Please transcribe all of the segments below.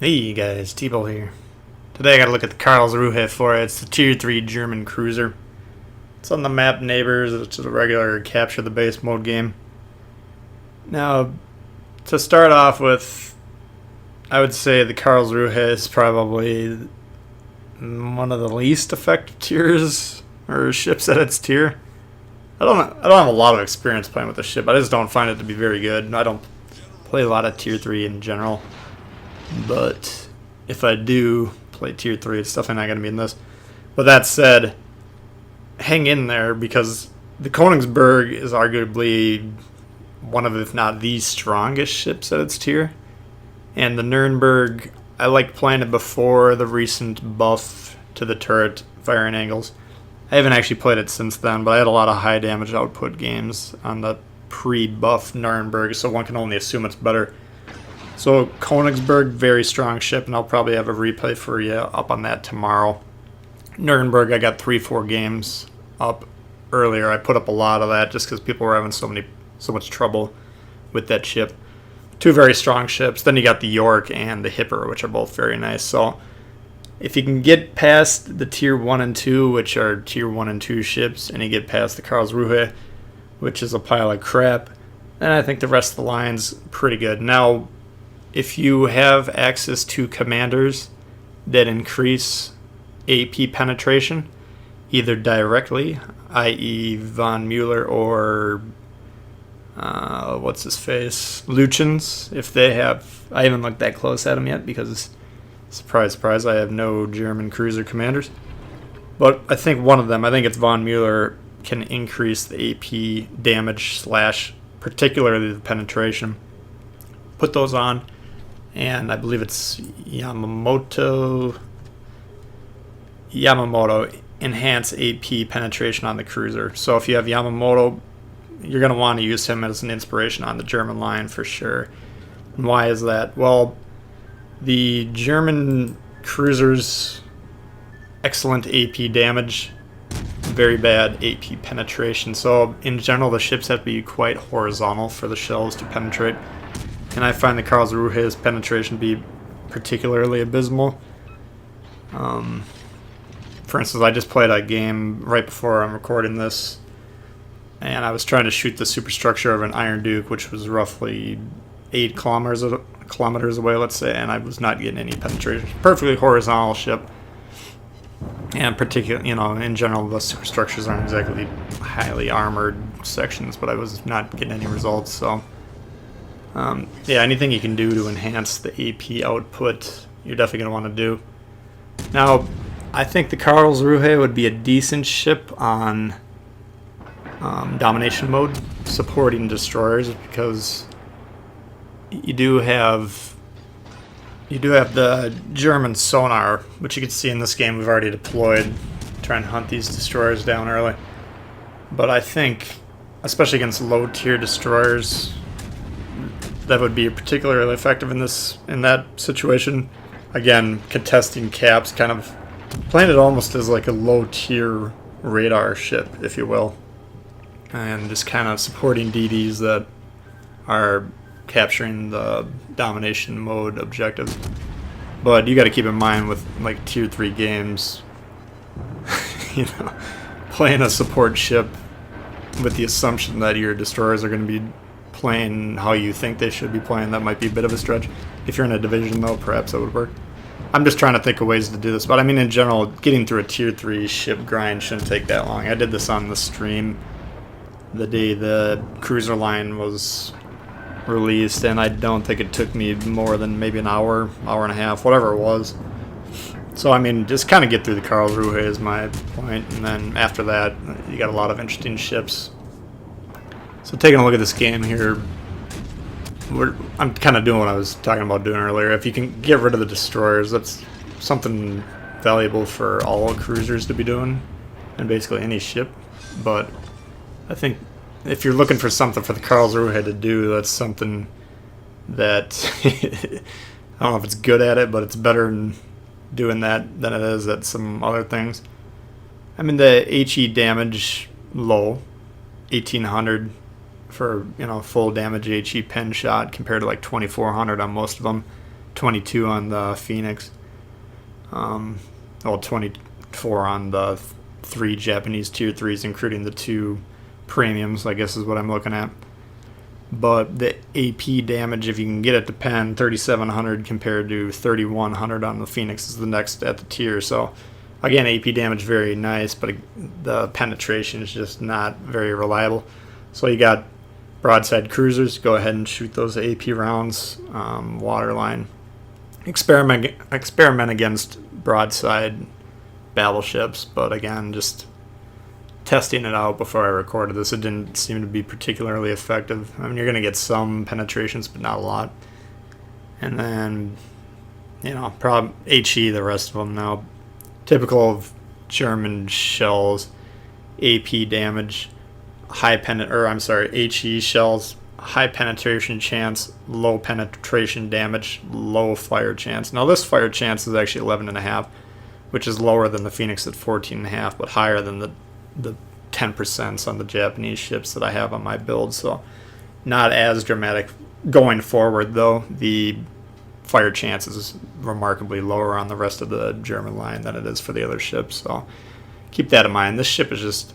Hey guys, T-Ball here. Today I gotta look at the Karlsruhe for it. It's the Tier 3 German cruiser. It's on the map Neighbors, which is a regular capture the base mode game. Now, to start off with, I would say the Karlsruhe is probably one of the least effective tiers, or ships at its tier. I don't have a lot of experience playing with the ship. I just don't find it to be very good. I don't play a lot of Tier 3 in general. But if I do play Tier 3, it's definitely not going to be in this. But that said, hang in there because the Königsberg is arguably one of, if not the strongest ships at its tier. And the Nuremberg, I liked playing it before the recent buff to the turret firing angles. I haven't actually played it since then, but I had a lot of high damage output games on the pre-buff Nuremberg, so one can only assume it's better. So Königsberg, very strong ship, and I'll probably have a replay for you up on that tomorrow. Nuremberg, I got 3-4 games up earlier. I put up a lot of that just because people were having so much trouble with that ship. Two very strong ships. Then you got the York and the Hipper, which are both very nice. So if you can get past the Tier 1 and 2, which are Tier 1 and 2 ships, and you get past the Karlsruhe, which is a pile of crap, then I think the rest of the line's pretty good. Now, if you have access to commanders that increase AP penetration, either directly, i.e. von Mueller or what's his face, Luchens, if they have, I haven't looked that close at them yet because, surprise, surprise, I have no German cruiser commanders. But I think one of them, I think it's von Mueller, can increase the AP damage / particularly the penetration. Put those on. And I believe it's Yamamoto enhance AP penetration on the cruiser. So if you have Yamamoto, you're going to want to use him as an inspiration on the German line for sure. And why is that? Well, the German cruisers, excellent AP damage, very bad AP penetration. So in general, the ships have to be quite horizontal for the shells to penetrate. And I find the Karlsruhe's penetration to be particularly abysmal. For instance, I just played a game right before I'm recording this, and I was trying to shoot the superstructure of an Iron Duke, which was roughly 8 kilometers away, let's say, and I was not getting any penetration. Perfectly horizontal ship. And particularly, in general, the superstructures aren't exactly highly armored sections, but I was not getting any results, so... yeah, anything you can do to enhance the AP output, you're definitely going to want to do. Now, I think the Karlsruhe would be a decent ship on domination mode, supporting destroyers, because you do have the German sonar, which you can see in this game we've already deployed, trying to hunt these destroyers down early. But I think, especially against low-tier destroyers, that would be particularly effective in that situation. Again, contesting caps, kind of playing it almost as like a low-tier radar ship, if you will, and just kind of supporting DDs that are capturing the domination mode objectives. But you got to keep in mind with like Tier 3 games, playing a support ship with the assumption that your destroyers are going to be playing how you think they should be playing, that might be a bit of a stretch. If you're in a division, though, perhaps that would work. I'm just trying to think of ways to do this, but I mean, in general, getting through a Tier 3 ship grind shouldn't take that long. I did this on the stream the day the cruiser line was released, and I don't think it took me more than maybe an hour and a half, whatever it was. So, I mean, just kind of get through the Karlsruhe is my point, and then after that, you got a lot of interesting ships. So taking a look at this game here, I'm kind of doing what I was talking about doing earlier. If you can get rid of the destroyers, that's something valuable for all cruisers to be doing, and basically any ship. But I think if you're looking for something for the Karlsruhe to do, that's something that, I don't know if it's good at it, but it's better in doing that than it is at some other things. I mean, the HE damage low, 1800 for full damage HE pen shot compared to like 2400 on most of them. 22 on the Phoenix. Well, 24 on the 3 Japanese tier 3s, including the 2 premiums, I guess is what I'm looking at. But the AP damage, if you can get it to pen, 3,700 compared to 3,100 on the Phoenix is the next at the tier. So again, AP damage very nice, but the penetration is just not very reliable. So you got broadside cruisers, go ahead and shoot those AP rounds. Waterline, experiment against broadside battleships, but again, just testing it out before I recorded this, it didn't seem to be particularly effective. I mean, you're going to get some penetrations, but not a lot. And then, HE, the rest of them now. Typical of German shells, AP damage, HE shells, high penetration chance, low penetration damage, low fire chance. Now this fire chance is actually 11.5, which is lower than the Phoenix at 14.5, but higher than the 10% on the Japanese ships that I have on my build, so not as dramatic. Going forward, though, the fire chance is remarkably lower on the rest of the German line than it is for the other ships, so keep that in mind. This ship is just,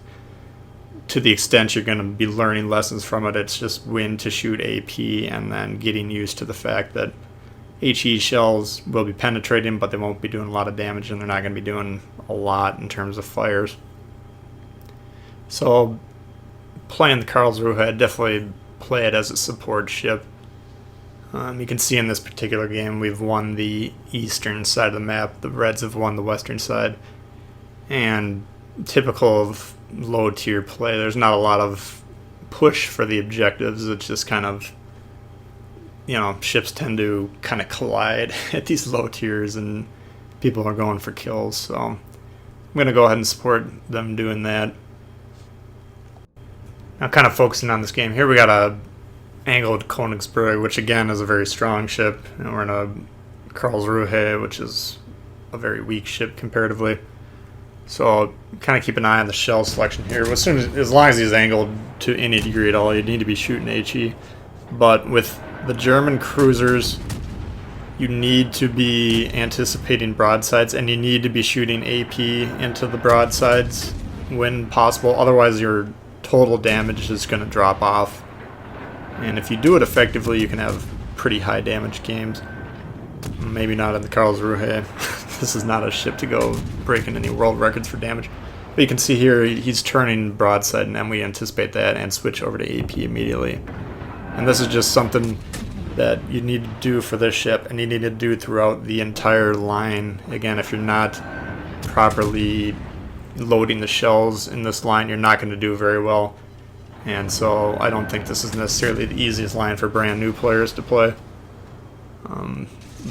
to the extent you're going to be learning lessons from it, it's just when to shoot AP and then getting used to the fact that HE shells will be penetrating, but they won't be doing a lot of damage, and they're not going to be doing a lot in terms of fires. So playing the Karlsruhe, I'd definitely play it as a support ship. You can see in this particular game we've won the eastern side of the map, the Reds have won the western side, and typical of low tier play, there's not a lot of push for the objectives. It's just kind of, ships tend to kind of collide at these low tiers and people are going for kills, so I'm going to go ahead and support them doing that. Now, kind of focusing on this game, here we got a angled Königsberg, which again is a very strong ship, and we're in a Karlsruhe, which is a very weak ship comparatively. So kind of keep an eye on the shell selection here. As long as he's angled to any degree at all, you need to be shooting HE. But with the German cruisers, you need to be anticipating broadsides, and you need to be shooting AP into the broadsides when possible. Otherwise, your total damage is going to drop off. And if you do it effectively, you can have pretty high damage games. Maybe not in the Karlsruhe. This is not a ship to go breaking any world records for damage. But you can see here he's turning broadside, and then we anticipate that and switch over to AP immediately. And this is just something that you need to do for this ship, and you need to do throughout the entire line. Again, if you're not properly loading the shells in this line, you're not going to do very well. And so I don't think this is necessarily the easiest line for brand new players to play,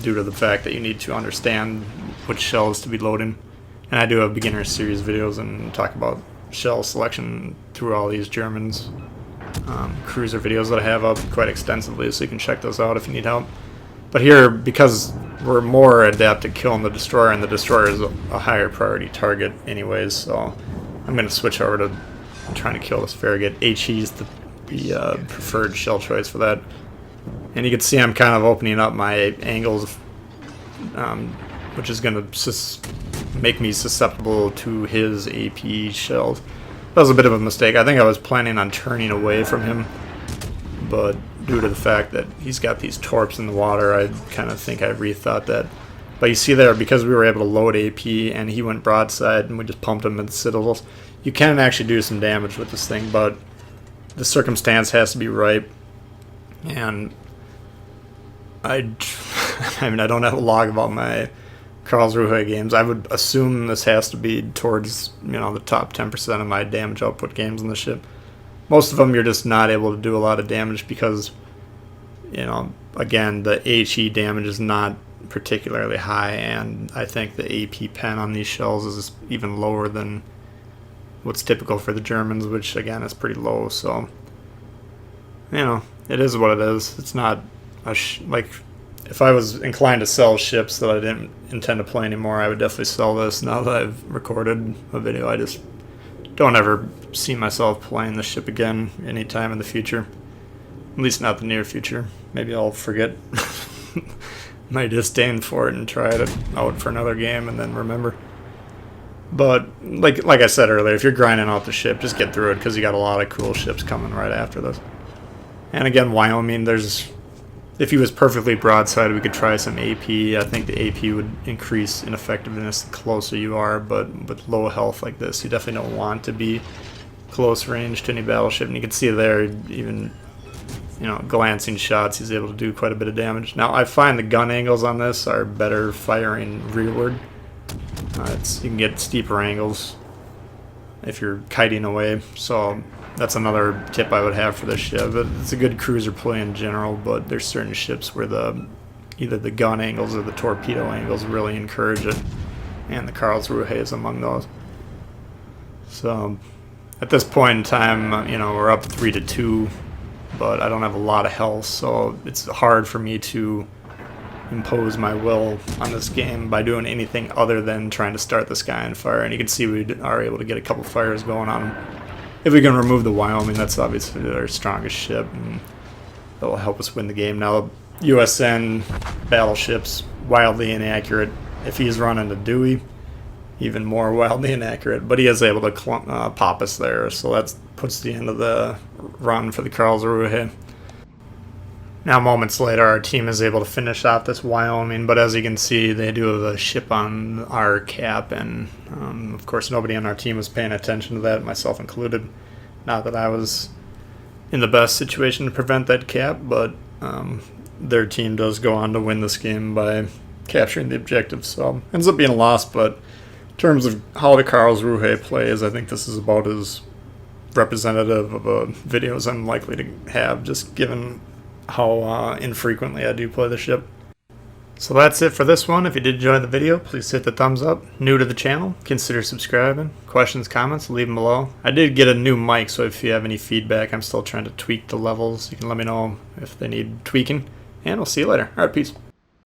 due to the fact that you need to understand which shells to be loading. And I do have beginner series videos and talk about shell selection through all these Germans cruiser videos that I have up quite extensively, so you can check those out if you need help. But here, because we're more adept at killing the destroyer, and the destroyer is a higher priority target anyways, so I'm going to switch over to trying to kill this Farragut. HE is the preferred shell choice for that. And you can see I'm kind of opening up my angles, which is going to make me susceptible to his AP shells. That was a bit of a mistake. I think I was planning on turning away from him, but due to the fact that he's got these torps in the water, I kind of think I rethought that. But you see there, because we were able to load AP and he went broadside and we just pumped him in the citadels, you can actually do some damage with this thing, but the circumstance has to be right. And I mean, I don't have a log about my Karlsruhe games. I would assume this has to be towards, the top 10% of my damage output games on the ship. Most of them you're just not able to do a lot of damage because, again, the HE damage is not particularly high, and I think the AP pen on these shells is even lower than what's typical for the Germans, which again is pretty low. So, it is what it is. It's not like, if I was inclined to sell ships that I didn't intend to play anymore, I would definitely sell this. Now that I've recorded a video, I just don't ever see myself playing this ship again anytime in the future. At least not the near future. Maybe I'll forget. my disdain for it and try it out for another game and then remember. But like I said earlier, if you're grinding out the ship, just get through it because you got a lot of cool ships coming right after this. And again, Wyoming, if he was perfectly broadside, we could try some AP. I think the AP would increase in effectiveness the closer you are, but with low health like this, you definitely don't want to be close range to any battleship. And you can see there, even glancing shots, he's able to do quite a bit of damage. Now, I find the gun angles on this are better firing rearward. You can get steeper angles if you're kiting away, so that's another tip I would have for this ship. It's a good cruiser play in general, but there's certain ships where either the gun angles or the torpedo angles really encourage it, and the Karlsruhe is among those. So at this point in time, we're up 3-2, but I don't have a lot of health, so it's hard for me to impose my will on this game by doing anything other than trying to start this guy on fire. And you can see we are able to get a couple fires going on him. If we can remove the Wyoming, that's obviously our strongest ship, and that will help us win the game. Now, USN battleships, wildly inaccurate. If he's running a Dewey, even more wildly inaccurate, but he is able to pop us there, so that puts the end of the run for the Karlsruhe. Now, moments later, our team is able to finish off this Wyoming, but as you can see, they do have a ship on our cap, and of course, nobody on our team was paying attention to that, myself included. Not that I was in the best situation to prevent that cap, but their team does go on to win this game by capturing the objective, so ends up being a loss, but in terms of how the Karlsruhe plays, I think this is about as representative of a video as I'm likely to have, just given how infrequently I do play the ship. So that's it for this one. If you did enjoy the video, please hit the thumbs up. New to the channel, consider subscribing. Questions, comments, leave them below. I did get a new mic, so if you have any feedback, I'm still trying to tweak the levels. You can let me know if they need tweaking, and we'll see you later. Alright, peace.